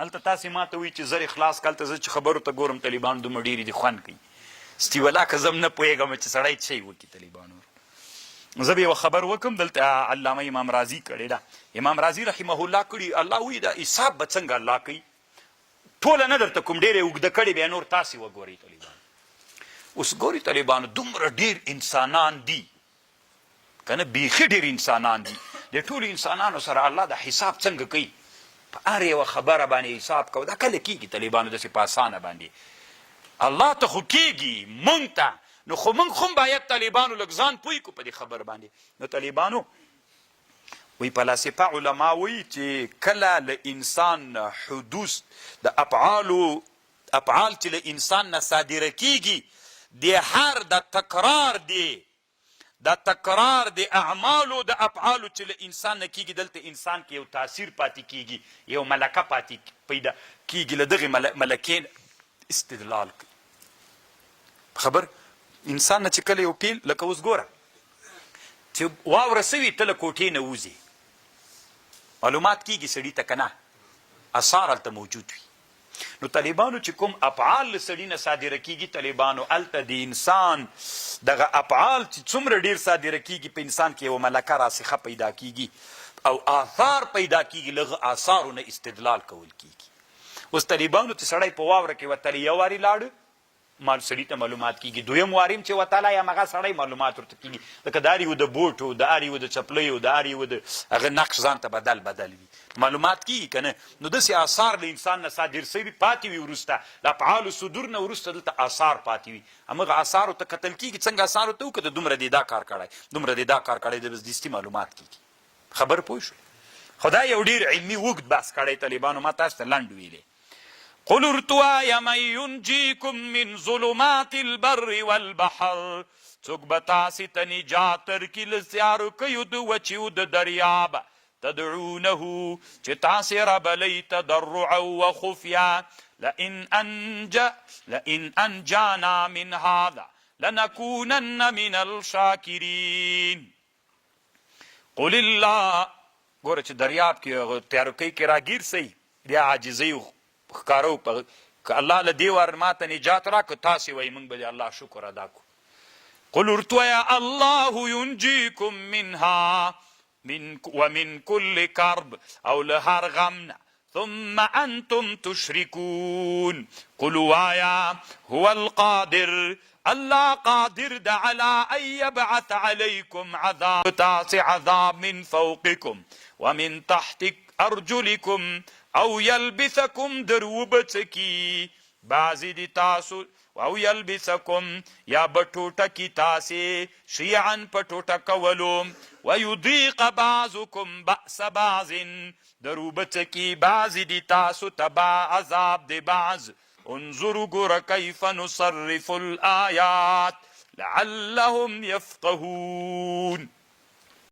هلته تاسې ما ته وایي چې زر اخلاص که هلته زه چې خبرو ته ګورم طالبان دومره ډېرې دي خوند کوي استیولا که زه هم نه پوهېږم چې سړی څه یې وکړي طالبانو. زه به یوه خبر وکړم دلته علامه امام رازي کړې ده. امام رازي رحمه الله کړي الله وایي دا حساب به څنګه الله کوي ټوله نه درته کوم ډېرې اوږده کړې بیا نور تاسې وګورئ طالبان. اوس ګورئ طالبانو دومره ډېر انسانان دي که نه بیخي ډېر انسانان دي. د ټولو انسانانو سره الله دا حساب څنګه کوي په هر یوه خبره باندې حساب کوو. دا کله کېږي طالبانو داسې په اسانه باندې الله ته خو کېږي مونږ ته نو خو مونږ خو هم باید طالبانو لږ ځان پوه کړو په دې خبر باندې. نو طالبانو وی فلاسفه علما وایي چې کله له انسان حدوث د افعال چې له انسان نه صادره کېږي د هر د تکرار دی دا تکرار د اعمالو د افعالو چې له انسان نه کېږي دلته انسان کې یو تاثیر پاتې کېږي یو ملکه پاتې پیدا کېږي له دغې ملکې استدلال کوي. خبر انسان نه چې کله یو پیل لکه اوس ګوره چې واوره سوي ته له کوټې نه وځي معلومات کېږي سړي ته که نه اثار هلته موجود وي. نو طالبانو چې کوم افعال له سړي نه صادره کېږي طالبانو هلته د انسان دغه افعال چې څومره ډېر صادره کېږي په انسان کې یوه ملکه راسخه پیدا کېږي او آثار پیدا کېږي له هغه آثارو نه استدلال کول کېږي. اوس طالبانو چې سړی په واوره کې وتلی یو وارې لاړه سړي ته معلومات کېږي دویم وارې هم چې وتلی همغه سړی معلومات ورته کېږي لکه د هر یو د بوټو د هر یو د چپلیو د هر یو د هغه نقش ځان ته بدل وي معلومات کېږي که نه. نو داسې آثار له انسان نه صادر سوي پاتې وي وروسته د افعالو صدور نه وروسته دلته آثار پاتې وي همغه آثارو ته کتل کېږي څنګه آثارو ته وکړه دومره دې دا کار کړی دومره دې دا کار کړی د دستي معلومات کېږي. خبر پوه شو خدای یو ډېر علمي اوږد بحث کړی طالبانو ما تاسو ته لنډ ویلی. قل ارتوا من ينجيكم من ظلمات البر والبحر څوک به تاسې ته نجات درکړي له تیارو کیو د وچیو د دریاب تدعونه چې تاسې رابلئ تضرعا وخفیا لئن انجانا من هذا لنكونن من الشاکرین. قل الله ګوره چې دریاب کې تیارکۍ کې راګیر سئ بیا عاجزۍ ښکارو که الله له دې وار ماته نجات راکړه تاسې وایي موږ به د الله شکر ادا کړو. قل ارتویا الله ينجيكم منها ومن كل كرب او له هر غم ثم انتم تشركون. قل وایا هو القادر الله قادر ده على ان يبعث عليكم عذاب من فوقكم ومن تحت ارجلكم او یلبسکم در وبڅکی بعضی دی تاسو او یلبسکم یا بټوټه کی تاسې شیعا په ټوټه کولو ویضیق بعضکم بأس بعض در وبڅکی بعضی دی تاسو تبا عذاب دی بعض. انظروا ګوره کیف نصرف الآیات لعلهم یفقهون.